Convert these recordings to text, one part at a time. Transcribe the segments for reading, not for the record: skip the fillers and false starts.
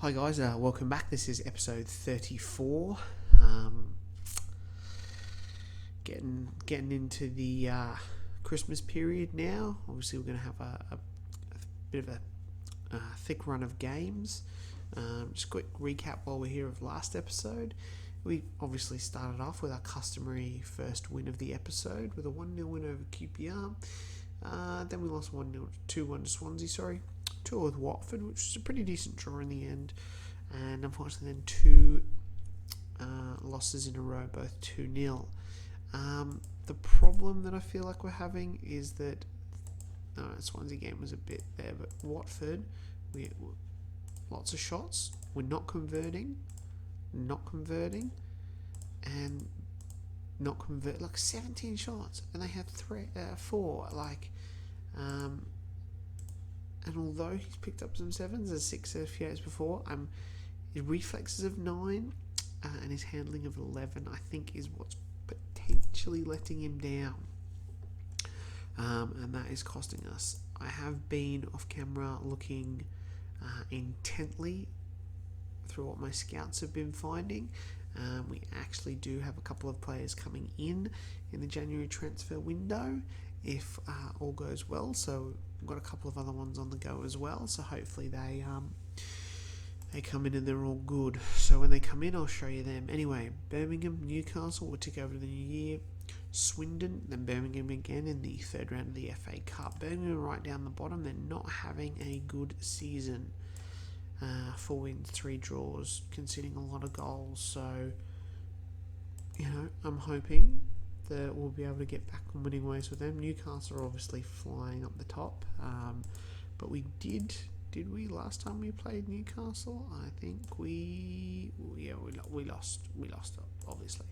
Hi guys, welcome back. This is episode 34. Getting into the Christmas period now. Obviously, we're going to have a bit of a thick run of games. Just a quick recap while we're here of last episode. We obviously started off with our customary first win of the episode with a 1-0 win over QPR. Then we lost 2-1 to Swansea, 2-0 with Watford, which was a pretty decent draw in the end. And unfortunately then two losses in a row, both 2-0. The problem that I feel like we're having is that Swansea game was a bit there, but Watford, we lots of shots, we're not converting, and not convert like 17 shots, and they had 4. And although he's picked up some 7s, there's 6 a few years before. His reflexes of 9 and his handling of 11, I think, is what's potentially letting him down. And that is costing us. I have been off camera looking intently through what my scouts have been finding. We actually do have a couple of players coming in the January transfer window if all goes well. So we've got a couple of other ones on the go as well. So hopefully they come in and they're all good. So when they come in, I'll show you them. Anyway, Birmingham, Newcastle will take over the new year. Swindon, then Birmingham again in the third round of the FA Cup. Birmingham right down the bottom. They're not having a good season. 4 wins, 3 draws, conceding a lot of goals. So, I'm hoping that we'll be able to get back on winning ways with them. Newcastle are obviously flying up the top. But we did we last time we played Newcastle? I think we lost. We lost, obviously.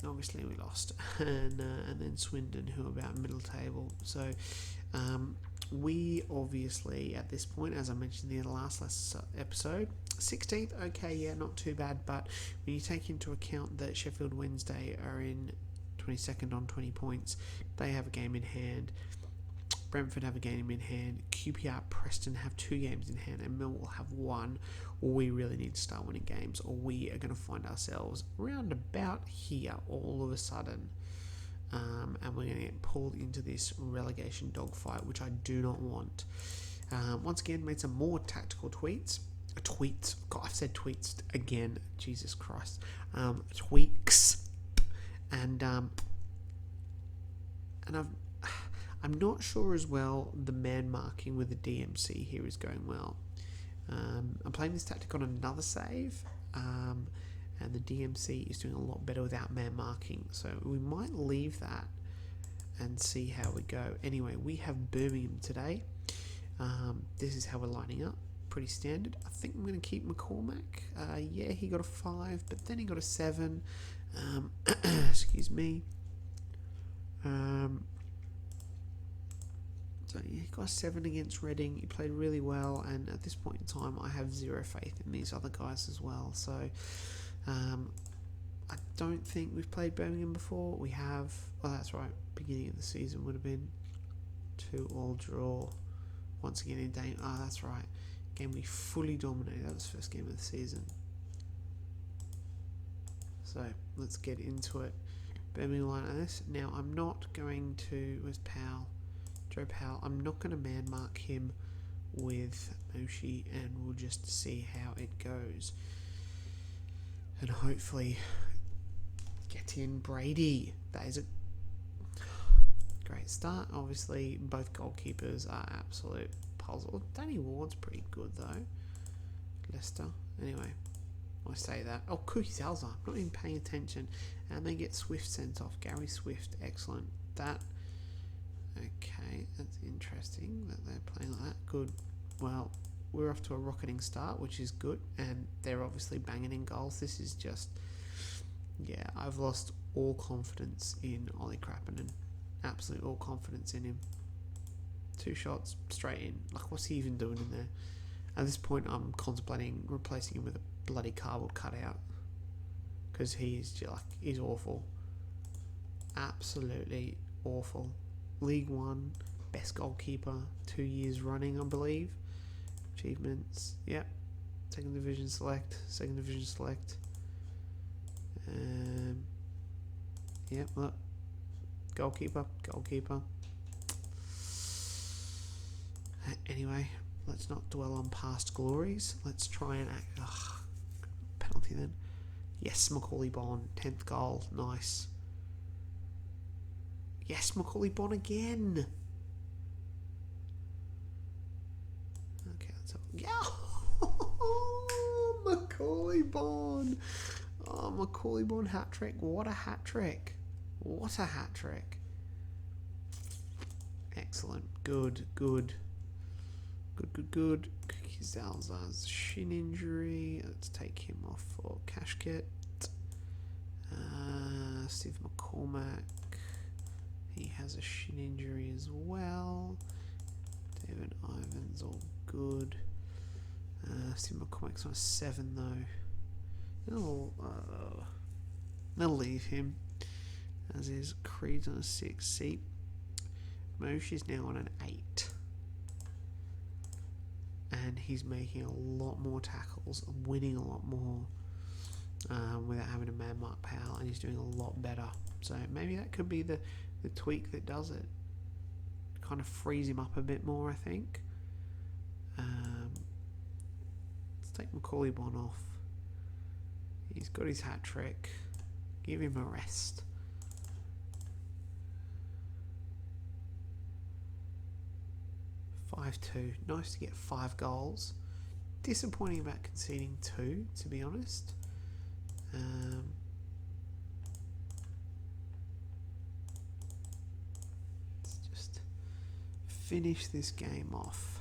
Obviously we lost. And then Swindon, who are about middle table. So, we obviously, at this point, as I mentioned in the last episode, 16th, okay, yeah, not too bad, but when you take into account that Sheffield Wednesday are in 22nd on 20 points, they have a game in hand, Brentford have a game in hand, QPR, Preston have 2 games in hand, and Millwall have 1. We really need to start winning games, or we are going to find ourselves round about here all of a sudden. And we're going to get pulled into this relegation dogfight, which I do not want. Once again, made some more tactical tweets. God, I've said tweets again. Jesus Christ. Tweaks. And I'm not sure as well the man marking with the DMC here is going well. I'm playing this tactic on another save. And the DMC is doing a lot better without man marking. So we might leave that and see how we go. Anyway, we have Birmingham today. This is how we're lining up. Pretty standard. I think I'm going to keep McCormack. Yeah, he got a 5, but then he got a 7. Excuse me. So yeah, he got a 7 against Reading. He played really well, and at this point in time, I have zero faith in these other guys as well. So I don't think we've played Birmingham before. We have. Oh, that's right. Beginning of the season would have been 2-2 draw. Once again in Dane. Oh, that's right. Game we fully dominated. That was the first game of the season. So let's get into it. Birmingham line of this. Now I'm not going to. Where's Powell? Joe Powell. I'm not going to man mark him with Moshi, and we'll just see how it goes. And hopefully get in Brady. That is a great start. Obviously, both goalkeepers are absolute puzzle. Danny Ward's pretty good, though. Leicester. Anyway, I say that. Oh, Cookie Salza. I'm not even paying attention. And they get Swift sent off. Gary Swift. Excellent. Okay, that's interesting that they're playing like that. Good. Well, we're off to a rocketing start, which is good, and they're obviously banging in goals. This is just, yeah, I've lost all confidence in Ollie Krappinen. Absolute all confidence in him. 2 shots straight in. Like, what's he even doing in there? At this point, I'm contemplating replacing him with a bloody cardboard cutout, because he's awful. Absolutely awful. League One, best goalkeeper, 2 years running, I believe. Achievements, yep. Second division select. Second division select. Yep, look. Goalkeeper. Goalkeeper. Anyway, let's not dwell on past glories. Let's try and act. Penalty then. Yes, Macaulay Bonne. 10th goal. Nice. Yes, Macaulay Bonne again. Okay, that's all. Yeah. Macaulay Bonne. Oh, Macaulay Bonne hat trick. What a hat trick. What a hat trick. Excellent. Good. Good. Good, good, good. Cookie Zalzar's shin injury. Let's take him off for Cashkit. Steve McCormack. He has a shin injury as well. David Ivans, all good. Steve McCormack's on a 7 though. They'll leave him. As is Creed's on a 6. See, Moshe's now on an 8. And he's making a lot more tackles, winning a lot more without having a man mark Powell, and he's doing a lot better. So maybe that could be the tweak that does it. Kind of frees him up a bit more, I think. Let's take Macaulay Bonne off. He's got his hat trick. Give him a rest. (5-2). Nice to get 5 goals. Disappointing about conceding 2, to be honest. Let's just finish this game off.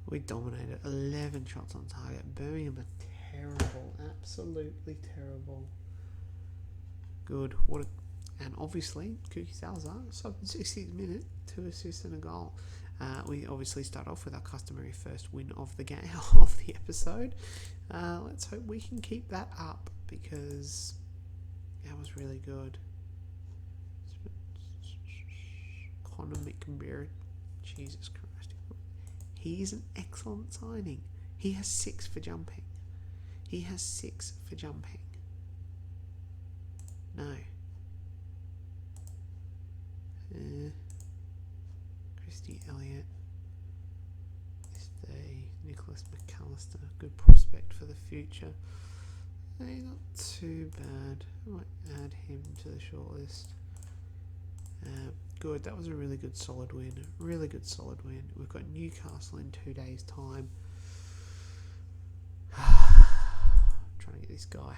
We dominated. 11 shots on target. Birmingham are terrible. Absolutely terrible. Good. And obviously, Cookie Salazar, so 60th minute, 2 assists and a goal. We obviously start off with our customary first win of the game, of the episode. Let's hope we can keep that up, because that was really good. Conor McBeard, Jesus Christ. He's an excellent signing. He has 6 for jumping. He has 6 for jumping. No. Christy Elliott. This day, Nicholas McAllister, good prospect for the future. He's not too bad. I might add him to the shortlist. Good, that was a really good solid win. Really good solid win. We've got Newcastle in 2 days' time. Trying to get this guy.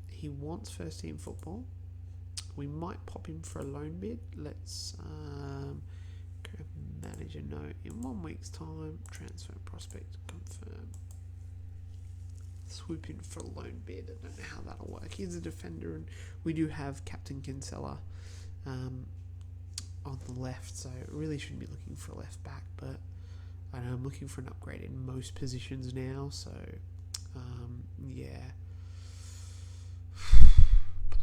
He wants first team football. We might pop him for a loan bid. Let's manager note in 1 week's time. Transfer prospect confirm. Swoop in for a loan bid. I don't know how that'll work. He's a defender, and we do have Captain Kinsella on the left, so really shouldn't be looking for a left back. But I know I'm looking for an upgrade in most positions now. So yeah.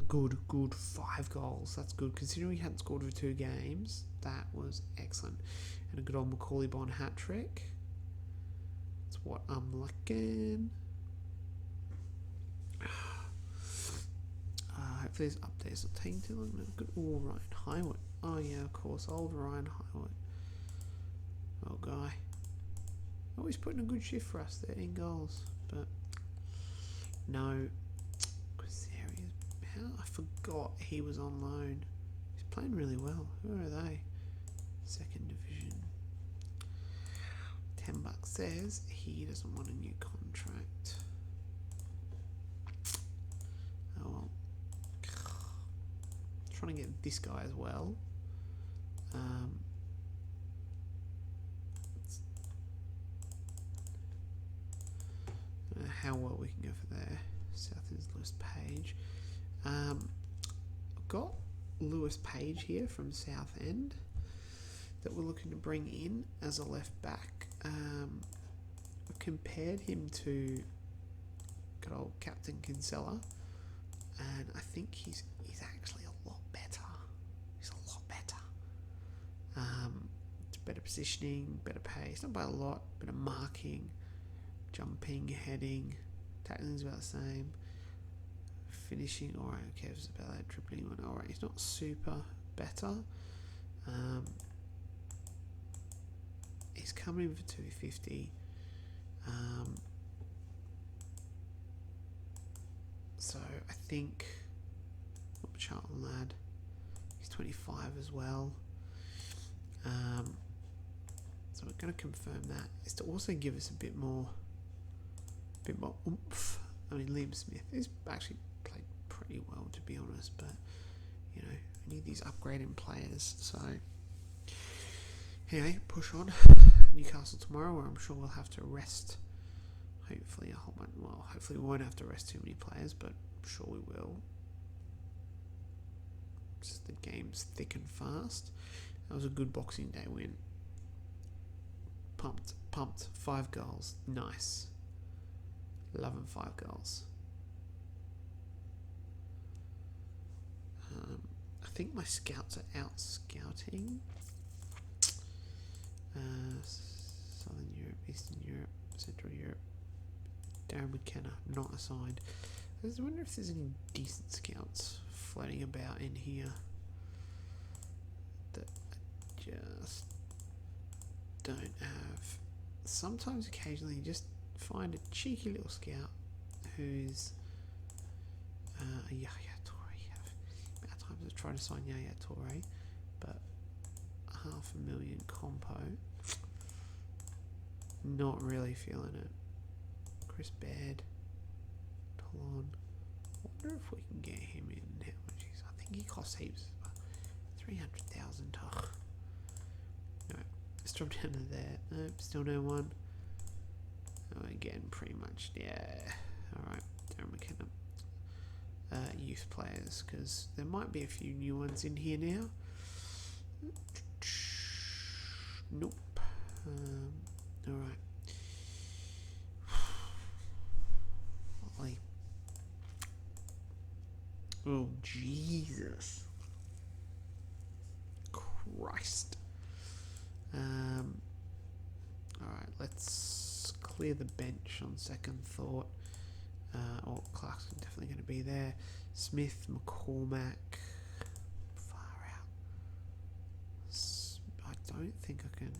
Good 5 goals. That's good. Considering we hadn't scored for 2 games, that was excellent. And a good old Macaulay Bonne hat trick. That's what I'm liking. Hopefully this update's not taking too long. No, good. Oh, Ryan Highwood. Oh yeah, of course, old Ryan Highwood. Oh guy. Always putting a good shift for us, 13 goals. But no. I forgot he was on loan. He's playing really well. Who are they? Second division. $10 says he doesn't want a new contract. Oh well. Trying to get this guy as well. I don't know how well we can go for there. South is Lewis Page. I've got Lewis Page here from Southend that we're looking to bring in as a left back. I've compared him to good old Captain Kinsella, and I think he's actually a lot better. He's a lot better. Better positioning, better pace, not by a lot, better marking. Jumping, heading, tackling's about the same. Finishing, alright, okay, it was about that. Dribbling one, alright, he's not super better. He's coming in for 250. So I think Charlton lad, he's 25 as well. So we're going to confirm that. Is to also give us a bit more oomph. I mean, Liam Smith is actually played pretty well, to be honest, but you know, we need these upgrading players. So anyway, push on. Newcastle tomorrow, where I'm sure we'll have to rest. Hopefully a whole bunch. Well, hopefully we won't have to rest too many players, but I'm sure we will. Just the game's thick and fast. That was a good Boxing Day win. Pumped. 5 goals. Nice. Loving 5 goals. I think my scouts are out scouting. Southern Europe, Eastern Europe, Central Europe. Darren McKenna, not assigned. I just wonder if there's any decent scouts floating about in here that I just don't have. Sometimes, occasionally, you just find a cheeky little scout who's a Yaya Toure. At times I've tried to sign Yaya Toure, but 500,000 compo. Not really feeling it. Chris Baird, Toulon. I wonder if we can get him in. How much is? I think he costs heaps. 300,000. No, let's drop down to there. Nope, still no one. Oh, again, pretty much. Yeah. All right, Darren McKenna. Youth players, because there might be a few new ones in here now. Nope. All right. Ollie. Oh, Jesus. Christ. Alright, let's clear the bench on second thought. Clark's definitely going to be there. Smith, McCormack. Far out. I don't think I can.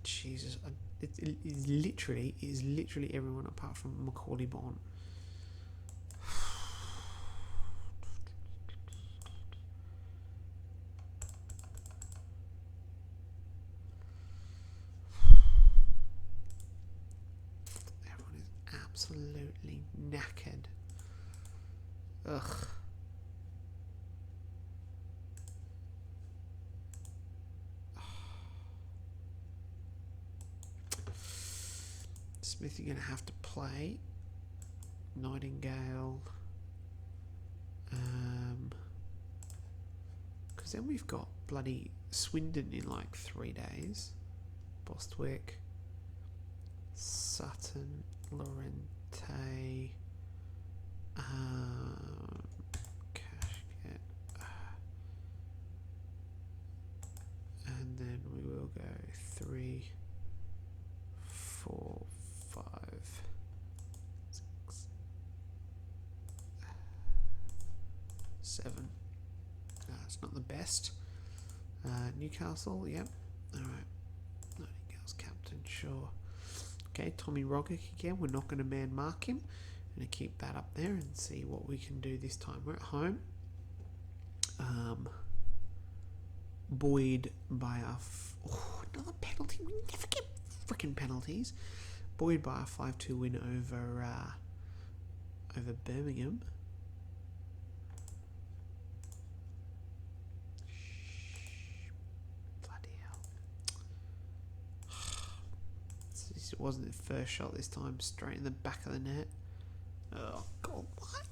Jesus, it is literally everyone apart from Macaulay Bond. Everyone is absolutely knackered. Ugh. Smith, you're going to have to play. Nightingale. Because then we've got bloody Swindon in like 3 days. Bostwick. Sutton. Lorente. Cashget. And then we will go 3, 4, 5, 6, 7. It's not the best. Newcastle, yep. Alright. Nightingale's captain, sure. Okay, Tommy Rogic again. We're not going to man mark him. Going to keep that up there and see what we can do this time. We're at home. Buoyed by another penalty. We never get freaking penalties. Buoyed by a 5-2 win over Birmingham. Bloody hell. It wasn't the first shot this time, straight in the back of the net. Oh, God, what?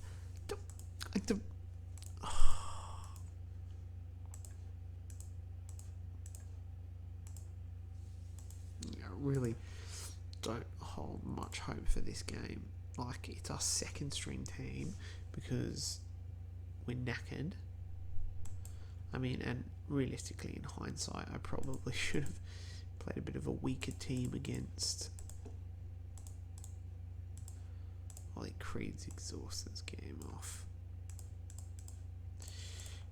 I really don't hold much hope for this game. Like, it's our second string team because we're knackered. I mean, and realistically, in hindsight, I probably should have played a bit of a weaker team against Ollie Creed's exhausters game off.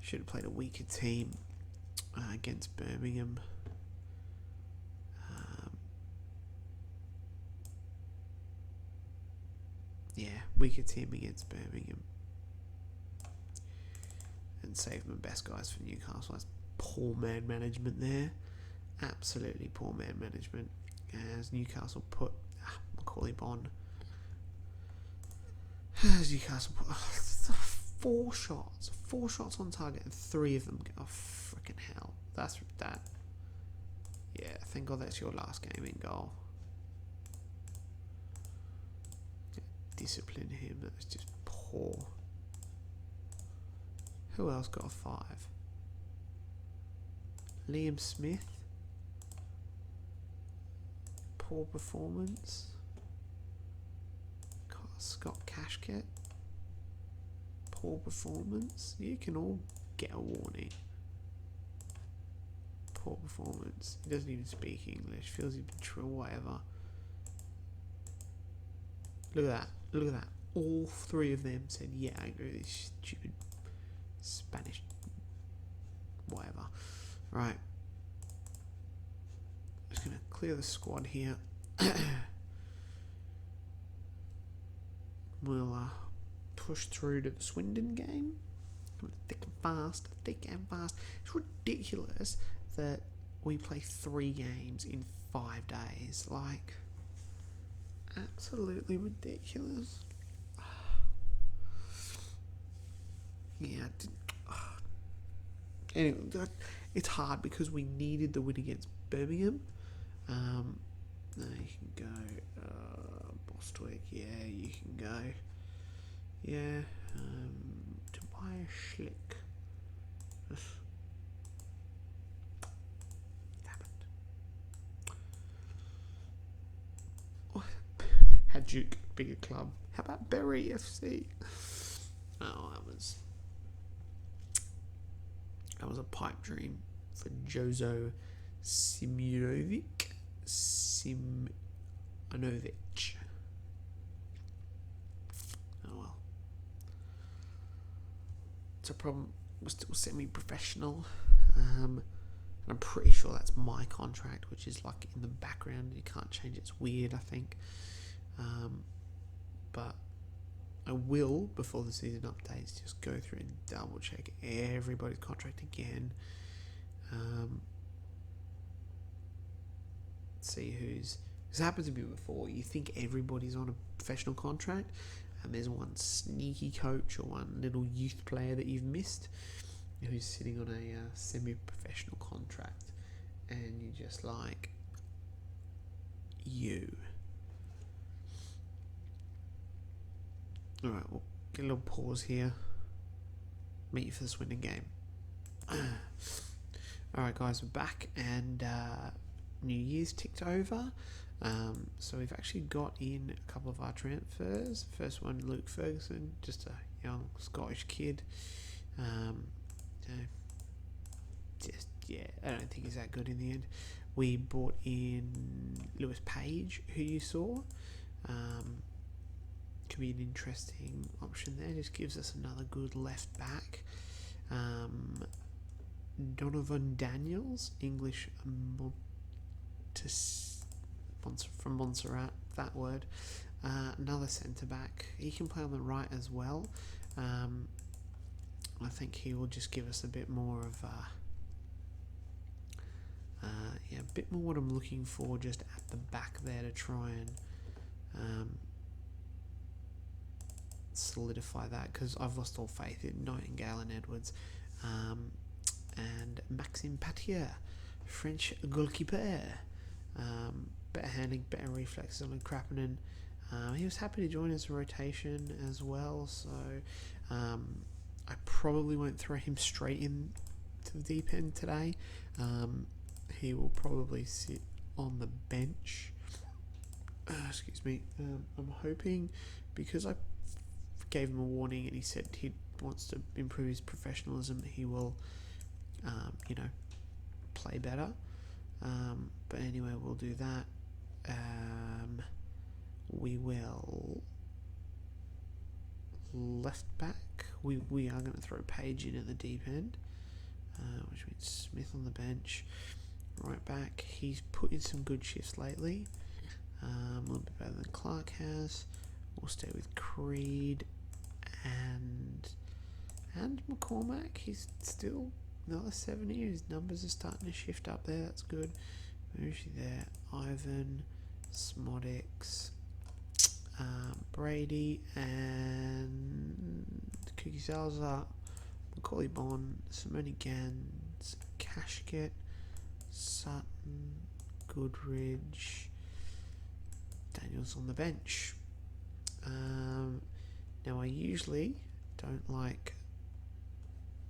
Should have played a weaker team against Birmingham. Yeah, weaker team against Birmingham. And save my best guys for Newcastle. That's poor man management there. Absolutely poor man management. As Newcastle put Macaulay on. As Newcastle put 4 shots on target, and 3 of them go. Oh, freaking hell! That's that. Yeah, thank God that's your last game in goal. Discipline him. That was just poor. Who else got a 5? Liam Smith. Poor performance. Scott Cashket. Poor performance. You can all get a warning. Poor performance. He doesn't even speak English. Feels he's been true or whatever. Look at that. Look at that. All 3 of them said, yeah, I agree with this stupid Spanish whatever. Right. Just going to clear the squad here. We'll push through to the Swindon game. Thick and fast. It's ridiculous that we play 3 games in 5 days. Like, absolutely ridiculous. Yeah. Anyway, it's hard because we needed the win against Birmingham. Now you can go Bostwick. Yeah, you can go. Yeah. Tobias Schlick. Damn it. Hajduk, bigger club. How about Bury FC? Oh, that was a pipe dream for Jozo Simjonovic. Oh well. It's a problem. We're still semi-professional. And I'm pretty sure that's my contract, which is like in the background. You can't change it. It's weird, I think. But I will, before the season updates, just go through and double check everybody's contract again. See who's... This happened to me before. You think everybody's on a professional contract, and there's one sneaky coach or one little youth player that you've missed who's sitting on a semi-professional contract, and you're just like, you. Alright, we'll get a little pause here. Meet you for the Swindon game. Alright guys, we're back, and New Year's ticked over. So we've actually got in a couple of our transfers. First one, Luke Ferguson, just a young Scottish kid. I don't think he's that good in the end. We brought in Lewis Page, who you saw. Could be an interesting option there. Just gives us another good left back. Donovan Daniels, English from Montserrat, that word. Another centre back. He can play on the right as well. I think he will just give us a bit more of a bit more what I'm looking for just at the back there to try and solidify that, because I've lost all faith in Nightingale and Edwards. And Maxime Patier, French goalkeeper. Better handling, better reflexes on Krappinen. He was happy to join us in rotation as well, so I probably won't throw him straight in to the deep end today. He will probably sit on the bench. Excuse me. I'm hoping, because I gave him a warning and he said he wants to improve his professionalism, he will you know, play better. But anyway, we'll do that. We will left back. We are going to throw Page in at the deep end, which means Smith on the bench. Right back, he's put in some good shifts lately. A little bit better than Clark has. We'll stay with Creed and McCormack. He's still another 70. His numbers are starting to shift up there. That's good. Who's he there? Ivan, Smodix, Brady, and Cookie Salazar, Macaulay Bond, Simone Gans, Cashket, Sutton, Goodridge, Daniels on the bench. Now I usually don't like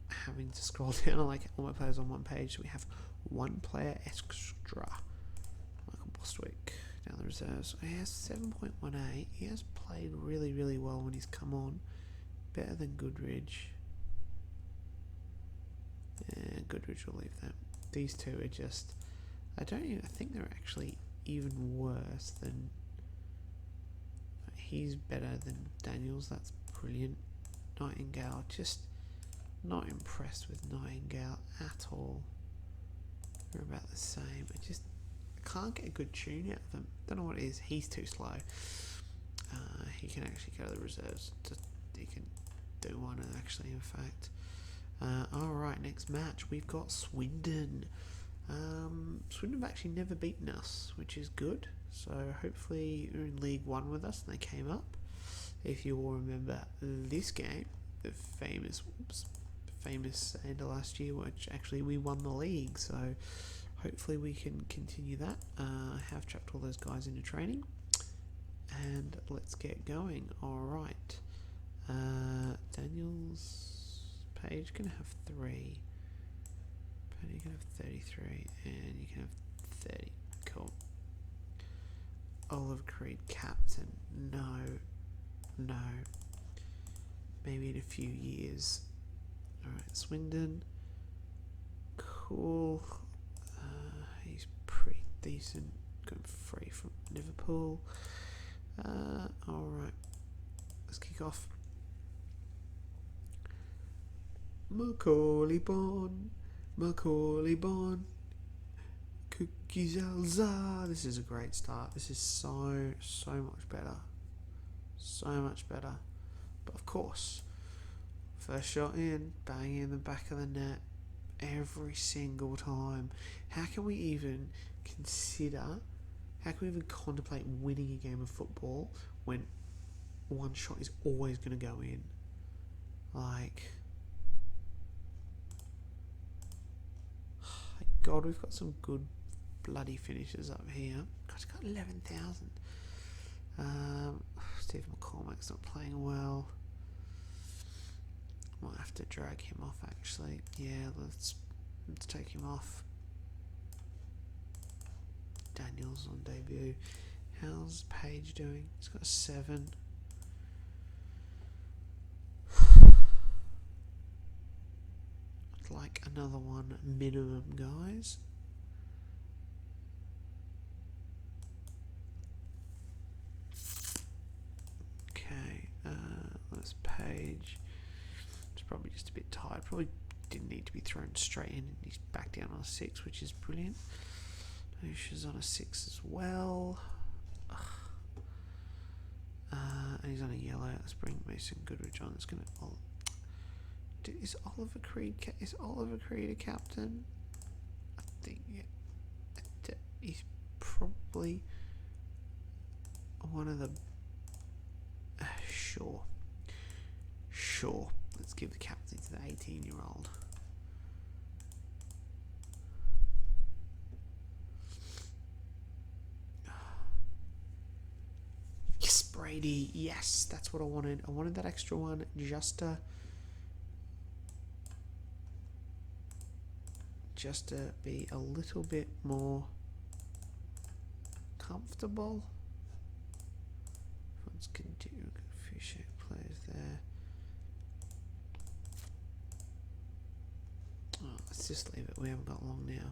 having to scroll down. I like all my players on one page, so we have one player extra. Michael Bostwick down the reserves. He has 7.18. He has played really, really well when he's come on. Better than Goodridge. Yeah, Goodridge will leave that. These two are just... I think they're actually even worse than... He's better than Daniels. That's brilliant. Nightingale, just not impressed with Nightingale at all. They're about the same. I can't get a good tune out of them. Don't know what it is. He's too slow. He can actually go to the reserves. He can do one actually, in fact. Alright, next match. We've got Swindon. Swindon have actually never beaten us, which is good. So hopefully they're in League 1 with us and they came up. If you all remember this game, the famous end of last year, which actually we won the league. So hopefully we can continue that. I have chucked all those guys into training. And let's get going. Alright. Daniels, Page can have 3. Penny can have 33. And you can have 30. Cool. Oliver Creed, captain. No. Maybe in a few years. Alright, Swindon. Cool. He's pretty decent. Going free from Liverpool. Alright. Let's kick off. Macaulay Bond. Cookies Alza. This is a great start. This is so much better. So much better. But of course, first shot in, bang in the back of the net every single time. How can we even contemplate winning a game of football when one shot is always going to go in? Like, God, we've got some good bloody finishes up here. God, he's got 11,000. Stephen McCormack's not playing well. Might have to drag him off actually. Yeah, let's take him off. Daniels on debut. How's Page doing? He's got a 7. I'd like another one minimum, guys. Okay, let's Page. It's probably just a bit tired. Probably didn't need to be thrown straight in. He's back down on a 6, which is brilliant. Lucia's on a 6 as well. And he's on a yellow. Let's bring Mason Goodrich on. It's gonna. Is Oliver Creed a captain? I think he's probably one of the. Sure. Let's give the captain to the 18-year-old. Yes, Brady. Yes, that's what I wanted. I wanted that extra one just to be a little bit more comfortable. Let's continue. A few shape players there. Oh, Let's just leave it. We haven't got long now.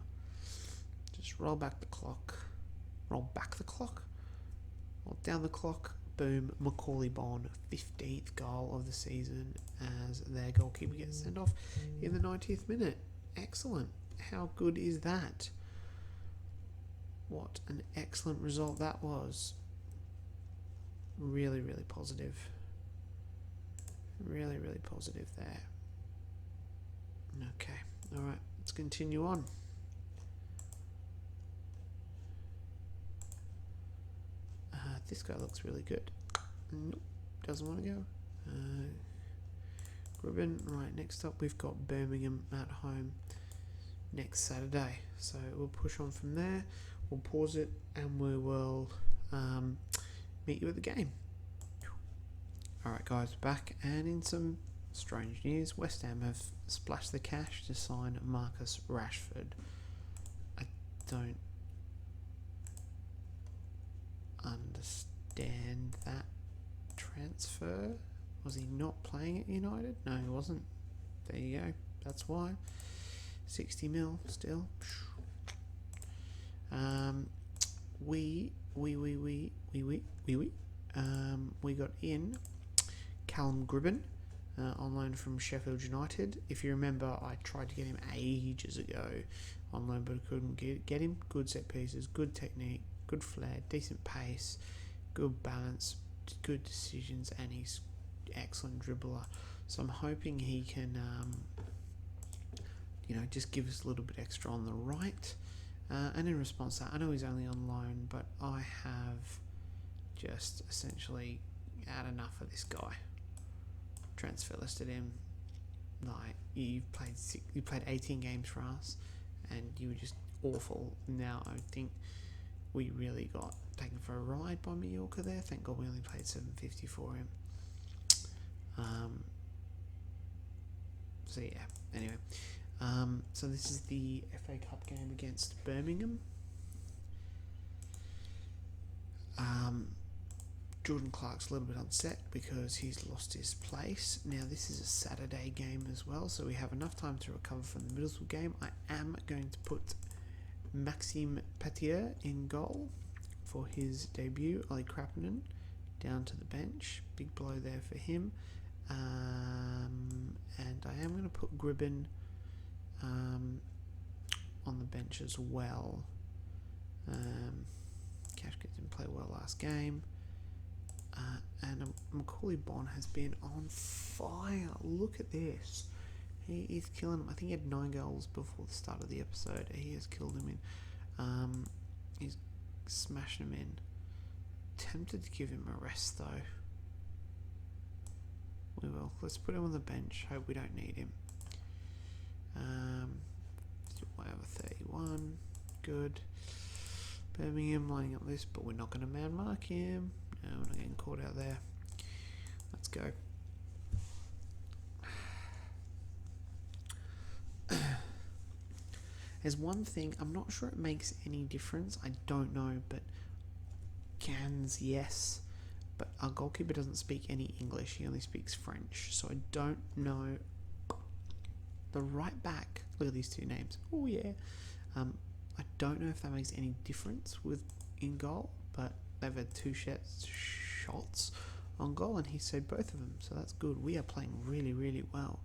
Just roll back the clock. Roll back the clock? Roll down the clock. Boom. Macaulay Bonne, 15th goal of the season as their goalkeeper gets sent off in the 90th minute. Excellent. How good is that? What an excellent result that was. Really, really positive. Really, really positive there. Okay. Alright. Let's continue on. This guy looks really good. Nope. Doesn't want to go. Gribben. Right. Next up, we've got Birmingham at home next Saturday. So we'll push on from there. We'll pause it and we will meet you at the game. Alright guys, back, and in some strange news, West Ham have splashed the cash to sign Marcus Rashford. I don't understand that transfer. Was he not playing at United? No, he wasn't. There you go. That's why. 60 mil still. We got in Callum Gribben on loan from Sheffield United. If you remember, I tried to get him ages ago on loan, but I couldn't get him. Good set pieces, good technique, good flair, decent pace, good balance, good decisions, and he's excellent dribbler. So I'm hoping he can, just give us a little bit extra on the right. And in response to that, I know he's only on loan, but I have just essentially had enough of this guy. Transfer listed him. Like, you played 18 games for us, and you were just awful. Now I think we really got taken for a ride by Mallorca there. Thank God we only played 750 for him. So yeah. Anyway. So this is the FA Cup game against Birmingham. Jordan Clark's a little bit upset because he's lost his place. Now this is a Saturday game as well, so we have enough time to recover from the Middlesbrough game. I am going to put Maxime Patier in goal for his debut. Ollie Krapinen down to the bench. Big blow there for him. And I am going to put Gribben on the bench as well. Cashkit didn't play well last game. And Macaulay Bonne has been on fire. Look at this. He is killing him. I think he had 9 goals before the start of the episode. He has killed him in. He's smashing him in. Tempted to give him a rest though. We will. Let's put him on the bench. Hope we don't need him. Whatever, 31. Good. Birmingham lining up this, but we're not going to man mark him. No, we're not getting caught out there. Let's go. There's one thing, I'm not sure it makes any difference. I don't know, but Gans, yes. But our goalkeeper doesn't speak any English. He only speaks French. So I don't know. The right back. Look at these two names. Oh, yeah. I don't know if that makes any difference with in goal, but they've had 2 shots on goal, and he saved both of them. So that's good. We are playing really, really well.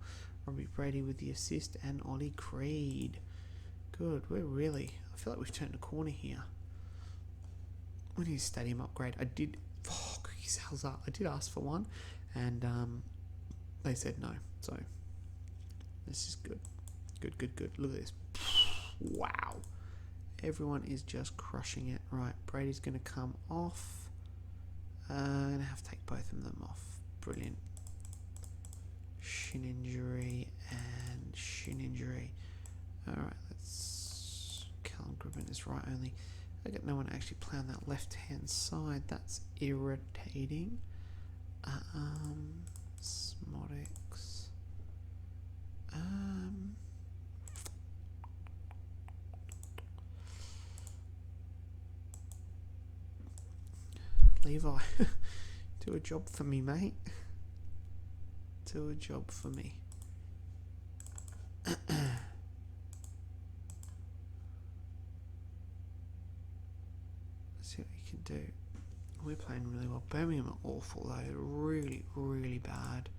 Robbie Brady with the assist, and Ollie Creed. Good. I feel like we've turned a corner here. We need a stadium upgrade. I did ask for one, and they said no. So this is good. Good. Look at this. Wow. Everyone is just crushing it. Right, Brady's going to come off. I'm going to have to take both of them off. Brilliant. Shin injury and shin injury. Alright, let's... Callum Gribben is right only. I got no one actually playing that left-hand side. That's irritating. Smotics. Levi, do a job for me, mate. Do a job for me. See what you can do. We're playing really well. Birmingham are awful though. They're really, really bad.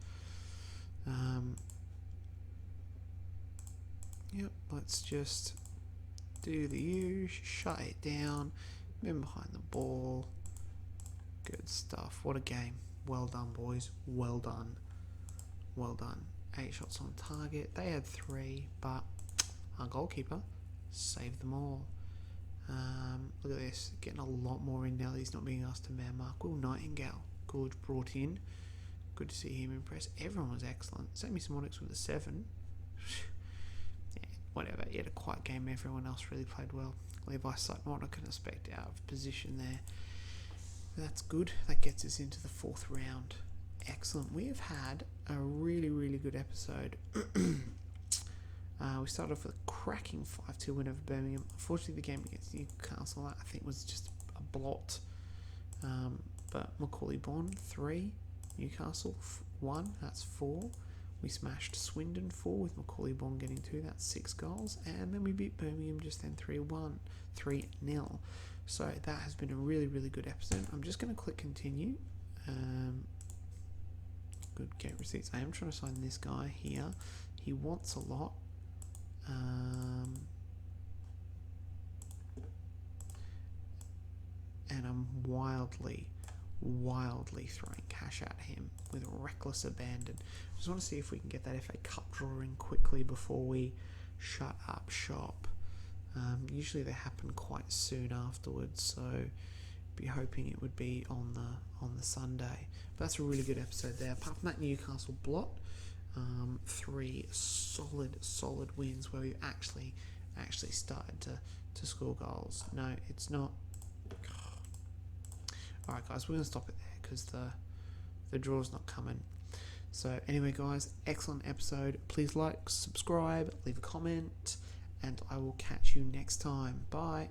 Yep, let's just do the use, shut it down, men behind the ball. Good stuff. What a game. Well done, boys. Well done. Well done. 8 shots on target. They had 3, but our goalkeeper saved them all. Look at this. Getting a lot more in now that he's not being asked to man mark. Will Nightingale. Good, brought in. Good to see him impress. Everyone was excellent. Sammy Simonics with a 7. Yeah, whatever. He had a quiet game. Everyone else really played well. Levi Sutton, what I can expect out of position there. That's good. That gets us into the 4th round. Excellent. We have had a really, really good episode. We started off with a cracking 5-2 win over Birmingham. Unfortunately, the game against Newcastle, I think, was just a blot. But Macaulay Bond, 3. Newcastle, 1. That's 4. We smashed Swindon 4 with Macaulay Bond getting 2. That's 6 goals. And then we beat Birmingham just then 3-0. So that has been a really, really good episode. I'm just going to click continue. Good, get receipts. I am trying to sign this guy here. He wants a lot. And I'm wildly throwing cash at him with reckless abandon. Just want to see if we can get that FA Cup drawing quickly before we shut up shop. Usually they happen quite soon afterwards, so be hoping it would be on the Sunday. But that's a really good episode there. Apart from that Newcastle blot, 3 solid wins where we actually started to score goals. No, it's not. Alright guys, we're going to stop it there because the draw's not coming. So anyway guys, excellent episode. Please like, subscribe, leave a comment, and I will catch you next time. Bye.